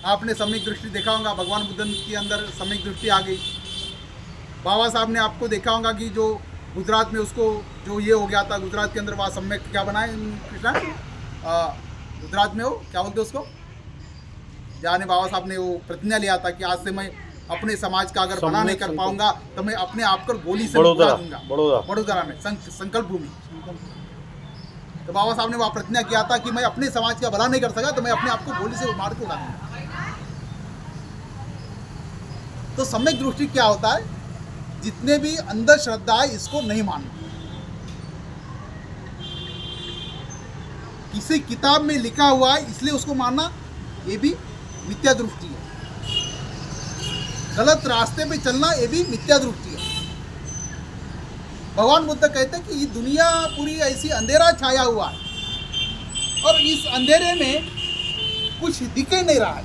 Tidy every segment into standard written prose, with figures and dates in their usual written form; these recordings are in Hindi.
आपने सम्यक दृष्टि देखा होगा, भगवान बुद्ध के अंदर सम्यक दृष्टि आ गई। बाबा साहब ने आपको देखा होगा कि जो गुजरात में उसको जो ये हो गया था, गुजरात के अंदर वहाँ सम्यक क्या बनाए कृष्णा, गुजरात में वो क्या बोलते उसको, जहाँ बाबा साहब ने वो प्रतिज्ञा लिया था कि आज से मैं अपने समाज का अगर भला नहीं कर पाऊंगा तो मैं अपने आप को गोली से उड़ा दूंगा। बड़ोदरा में संकल्प भूमि। तो बाबा साहब ने वहाँ प्रतिज्ञा किया था कि मैं अपने समाज का भला नहीं कर सका तो मैं अपने आप को गोली से मार के उड़ा दूंगा। तो सम्यक दृष्टि क्या होता है, जितने भी अंधश्रद्धा है इसको नहीं मानना। किसी किताब में लिखा हुआ है इसलिए उसको मानना, ये भी मिथ्या दृष्टि है। गलत रास्ते पे चलना ये भी मिथ्या दृष्टि है। भगवान बुद्ध कहते हैं कि ये दुनिया पूरी ऐसी अंधेरा छाया हुआ है और इस अंधेरे में कुछ दिख ही नहीं रहा है।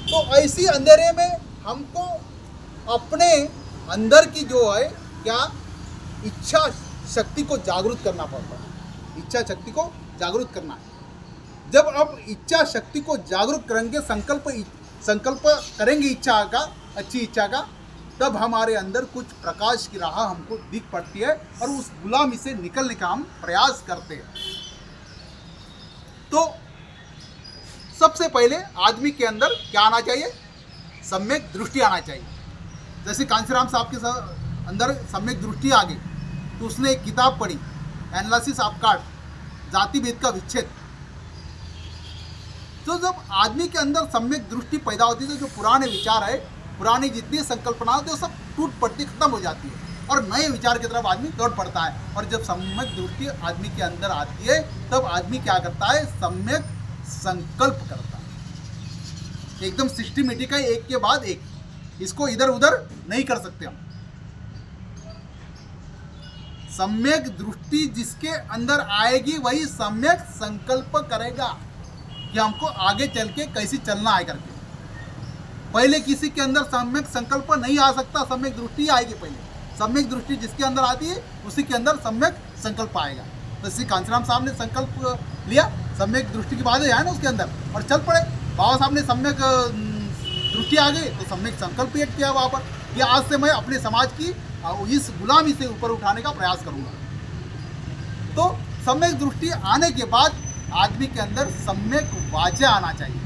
तो ऐसी अंधेरे में हमको अपने अंदर की जो है क्या इच्छा शक्ति को जागरूक करना पड़ता है। इच्छा शक्ति को जागरूक करना है। जब अब इच्छा शक्ति को जागरूक करेंगे, संकल्प करेंगे इच्छा का, अच्छी इच्छा का, तब हमारे अंदर कुछ प्रकाश की राह हमको दिख पड़ती है और उस गुलामी से निकलने का हम प्रयास करते हैं। तो सबसे पहले आदमी के अंदर क्या आना चाहिए, सम्यक दृष्टि आना चाहिए। जैसे कांशीराम साहब के अंदर सम्यक दृष्टि आ गई तो उसने एक किताब पढ़ी, एनालिसिस ऑफ कास्ट, जाति भेद का विच्छेद। तो जब आदमी के अंदर सम्यक दृष्टि पैदा होती है तो जो पुराने विचार है, पुरानी जितनी संकल्पना होती है वो सब टूट पड़ती, खत्म हो जाती है और नए विचार की तरफ आदमी दौड़ पड़ता है। और जब सम्यक दृष्टि आदमी के अंदर आती है तब आदमी क्या करता है, सम्यक संकल्प करता है। एकदम सिस्टमेटिक है, एक के बाद एक, इसको इधर उधर नहीं कर सकते हम। सम्यक दृष्टि जिसके अंदर आएगी वही सम्यक संकल्प करेगा कि हमको आगे चल के कैसे चलना है करके। पहले किसी के अंदर सम्यक संकल्प नहीं आ सकता, सम्यक दृष्टि आएगी पहले। सम्यक दृष्टि जिसके अंदर आती है उसी के अंदर सम्यक संकल्प आएगा। तो श्री कांशीराम साहब ने संकल्प लिया, सम्यक दृष्टि की बात है ना उसके अंदर, और चल पड़े। बाबा साहब ने सम्यक दृष्टि आ गई तो सम्यक संकल्प एक किया वहाँ पर कि आज से मैं अपने समाज की इस गुलामी से ऊपर उठाने का प्रयास करूंगा। तो सम्यक दृष्टि आने के बाद आदमी के अंदर सम्यक वाचा आना चाहिए,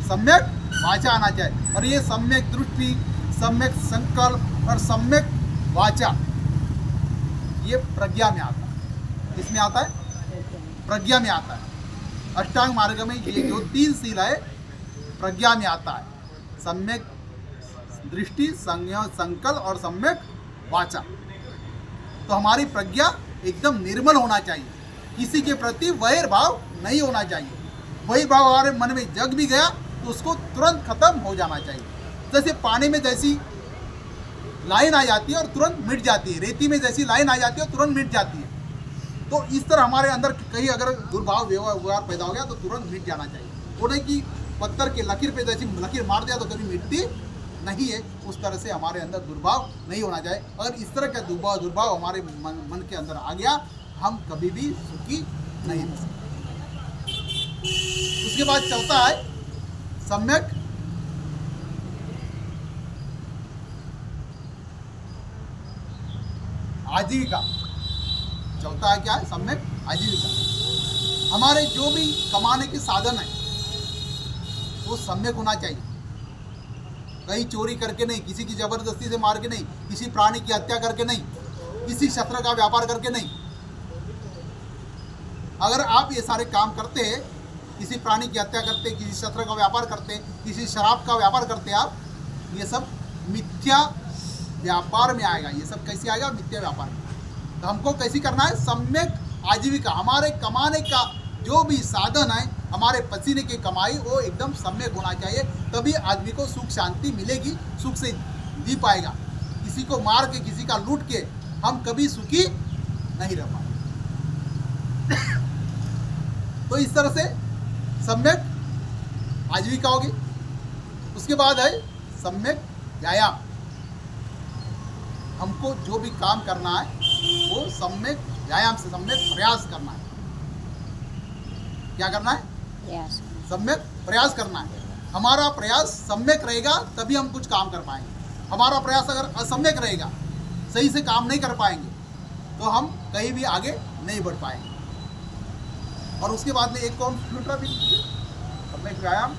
सम्यक वाचा आना चाहिए। और ये सम्यक दृष्टि, सम्यक संकल्प और सम्यक वाचा ये प्रज्ञा में आता है। किसमें आता है, प्रज्ञा में आता है। अष्टांग मार्ग में ये जो 3 शील है प्रज्ञा में आता है, सम्यक दृष्टि, संयम, संकल्प और सम्यक वाचा। तो हमारी प्रज्ञा एकदम निर्मल होना चाहिए, किसी के प्रति वैर भाव नहीं होना चाहिए। वैर भाव हमारे मन में जग भी गया तो उसको तुरंत खत्म हो जाना चाहिए। जैसे पानी में जैसी लाइन आ जाती है और तुरंत मिट जाती है, रेती में जैसी लाइन आ जाती है और तुरंत मिट जाती है। तो इस तरह हमारे अंदर कहीं अगर दुर्भाव व्यवहार पैदा हो गया तो तुरंत मिट जाना चाहिए। वो नहीं कि पत्थर के लकीर पे जैसी लकीर मार दिया तो कभी मिटती नहीं है, उस तरह से हमारे अंदर दुर्भाव नहीं होना चाहिए। अगर इस तरह का दुर्भाव हमारे मन के अंदर आ गया, हम कभी भी सुखी नहीं रह सकते। उसके बाद चौथा है सम्यक आजीविका। चौथा है क्या है, सम्यक आजीविका। हमारे जो भी कमाने के साधन है वो सम्यक होना चाहिए। कहीं चोरी करके नहीं, किसी की जबरदस्ती से मार के नहीं, किसी प्राणी की हत्या करके नहीं, किसी शस्त्र का व्यापार करके नहीं। अगर आप ये सारे काम करते हैं, किसी प्राणी की हत्या करते, किसी शस्त्र का व्यापार करते, किसी शराब का व्यापार करते, आप ये सब मिथ्या व्यापार में आएगा। ये सब कैसे आएगा, मिथ्या व्यापार में। तो हमको कैसे करना है, सम्यक आजीविका। हमारे कमाने का जो भी साधन है, हमारे पसीने की कमाई, वो एकदम सम्यक होना चाहिए। तभी आदमी को सुख शांति मिलेगी, सुख से जी पाएगा। किसी को मार के, किसी का लूट के हम कभी सुखी नहीं रह पाएंगे। तो इस तरह से सम्यक आजीविका होगी। उसके बाद है सम्यक व्यायाम। हमको जो भी काम करना है वो सम्यक व्यायाम से, सम्यक प्रयास करना है। क्या करना है? प्रयास। सम्यक प्रयास करना है। हमारा प्रयास सम्यक रहेगा तभी हम कुछ काम कर पाएंगे। हमारा प्रयास अगर असम्यक रहेगा, सही से काम नहीं कर पाएंगे, तो हम कहीं भी आगे नहीं बढ़ पाएंगे। और उसके बाद में एक कौन दूसरा भी सम्यक व्यायाम,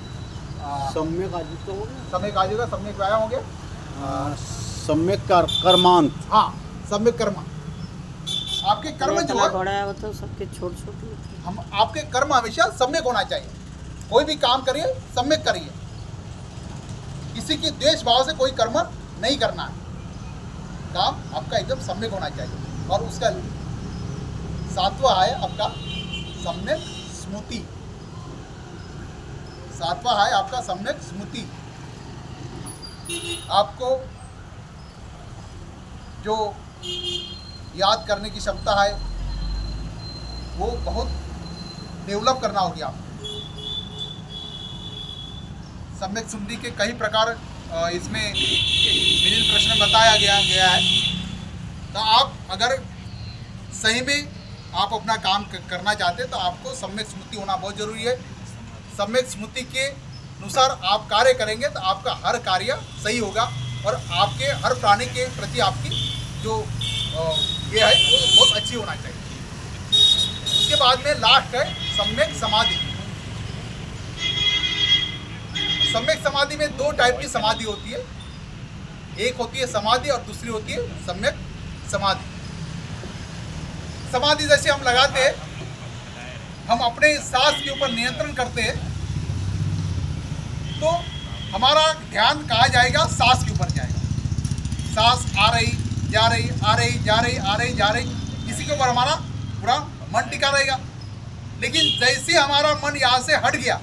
सम्यक आजीविका हो गया, सम्यक आजीविका, सम्यक व्यायाम हो गया, सम्यक कर्मांत। हाँ, सम्यक कर्म। आपके कर्म जो है, बड़ा है वो तो सबके छोटे छोटे होते हैं। हम आपके कर्म हमेशा सम्यक होना चाहिए। कोई भी काम करिए सम्यक करिए। किसी के द्वेष भाव से कोई कर्म नहीं करना है। काम आपका एकदम सम्यक होना चाहिए। और उसका 7वां है आपका सम्यक स्मृति। 7वां है आपका सम्यक स्मृति। आपको जो याद करने की क्षमता है वो बहुत डेवलप करना होगी आपको। सम्यक स्मृति के कई प्रकार इसमें विभिन्न प्रश्न बताया गया है। तो आप अगर सही में आप अपना काम करना चाहते हैं तो आपको सम्यक स्मृति होना बहुत जरूरी है। सम्यक स्मृति के अनुसार आप कार्य करेंगे तो आपका हर कार्य सही होगा और आपके हर प्राणी के प्रति आपकी जो ये है वो बहुत अच्छी होना चाहिए। उसके बाद में लास्ट है सम्यक समाधि। सम्यक समाधि में 2 टाइप की समाधि होती है। एक होती है समाधि और दूसरी होती है सम्यक समाधि। समाधि जैसे हम लगाते हैं, हम अपने सांस के ऊपर नियंत्रण करते हैं, तो हमारा ध्यान कहाँ जाएगा? सांस के ऊपर जाएगा। सांस आ रही जा रही, आ रही जा रही, आ रही जा रही, इसी के ऊपर हमारा पूरा मन टिका रहेगा। लेकिन जैसे हमारा मन यहाँ से हट गया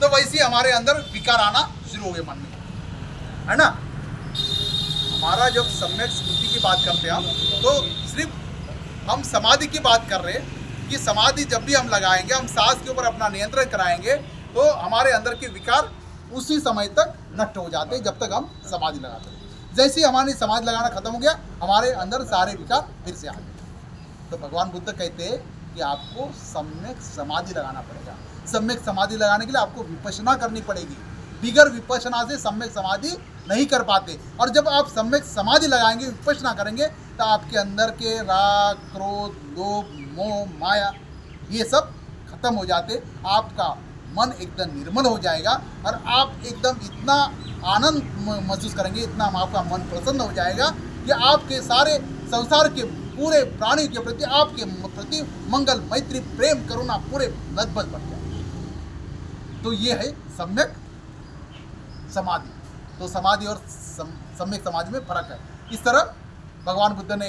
तो वैसे हमारे अंदर विकार आना शुरू हो गए मन में, है ना। हमारा जब सम्यक स्मृति की बात करते हैं हम, तो सिर्फ हम समाधि की बात कर रहे हैं कि समाधि जब भी हम लगाएंगे, हम सांस के ऊपर अपना नियंत्रण कराएंगे तो हमारे अंदर के विकार उसी समय तक नष्ट हो जाते हैं जब तक हम समाधि लगाते हैं। जैसे ही हमारी समाधि लगाना खत्म हो गया, हमारे अंदर सारे विकार फिर से आ गए। तो भगवान बुद्ध कहते हैं कि आपको सम्यक समाधि लगाना पड़ेगा। सम्यक समाधि लगाने के लिए आपको विपश्यना करनी पड़ेगी। बिगर विपश्यना से सम्यक समाधि नहीं कर पाते। और जब आप सम्यक समाधि लगाएंगे, विपश्यना करेंगे, तो आपके अंदर के राग, क्रोध, लोभ, मोह, माया ये सब खत्म हो जाते। आपका मन एकदम निर्मल हो जाएगा और आप एकदम इतना आनंद महसूस करेंगे, इतना आपका मन प्रसन्न हो जाएगा कि आपके सारे संसार के पूरे प्राणी के प्रति, आपके प्रति मंगल, मैत्री, प्रेम, करुणा पूरे लगभग बढ़ जाए। तो ये है सम्यक समाधि। तो समाधि और सम्यक समाधि में फर्क है। इस तरह भगवान बुद्ध ने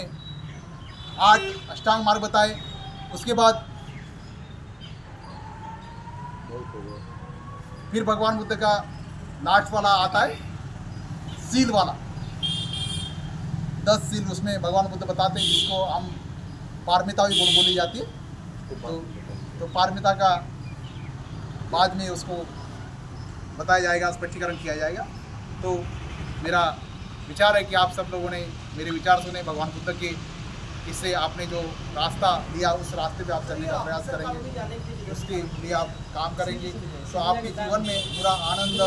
8 अष्टांग मार्ग बताए। उसके बाद फिर भगवान बुद्ध का लास्ट वाला आता है सील वाला। 10 सील उसमें भगवान बुद्ध बताते हैं, जिसको हम पारमिता भी बोली जाती है। तो पारमिता का बाद में उसको बताया जाएगा, स्पष्टीकरण किया जाएगा। तो मेरा विचार है कि आप सब लोगों ने मेरे विचार सुने, भगवान बुद्ध के, इससे आपने जो रास्ता लिया उस रास्ते पे आप चलने का प्रयास करेंगे, उसके लिए आप काम करेंगे, तो आपके जीवन में पूरा आनंद,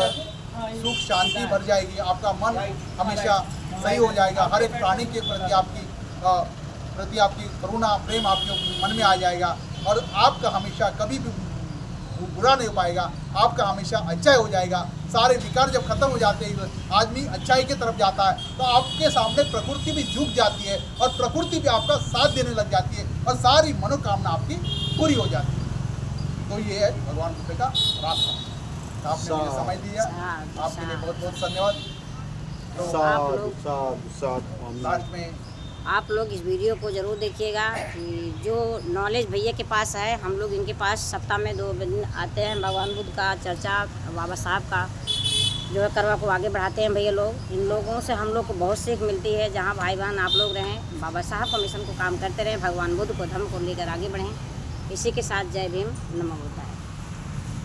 सुख, शांति भर जाएगी। आपका मन हमेशा सही हो जाएगा। हर एक प्राणी के प्रति आपकी करुणा, प्रेम आपके मन में आ जाएगा और आपका हमेशा कभी भी बुरा नहीं हो पाएगा। आपका हमेशा अच्छाई हो जाएगा। सारे विकार जब खत्म हो जाते हैं, आदमी अच्छाई की तरफ जाता है, तो आपके सामने प्रकृति भी झुक जाती है और प्रकृति भी आपका साथ देने लग जाती है और सारी मनोकामना आपकी पूरी हो जाती है। तो ये है भगवान बुद्ध का रास्ता। आपने मुझे समय दिया, आपके लिए बहुत बहुत धन्यवाद। तो लास्ट में आप लोग इस वीडियो को ज़रूर देखिएगा कि जो नॉलेज भैया के पास है, हम लोग इनके पास सप्ताह में 2 दिन आते हैं। भगवान बुद्ध का चर्चा, बाबा साहब का जो है करवा को आगे बढ़ाते हैं भैया लोग। इन लोगों से हम लोग को बहुत सीख मिलती है। जहाँ भाई बहन आप लोग रहें, बाबा साहब का मिशन को काम करते रहें, भगवान बुद्ध को धर्म को लेकर आगे बढ़ें। इसी के साथ जय भीम, नमो बुद्धाय।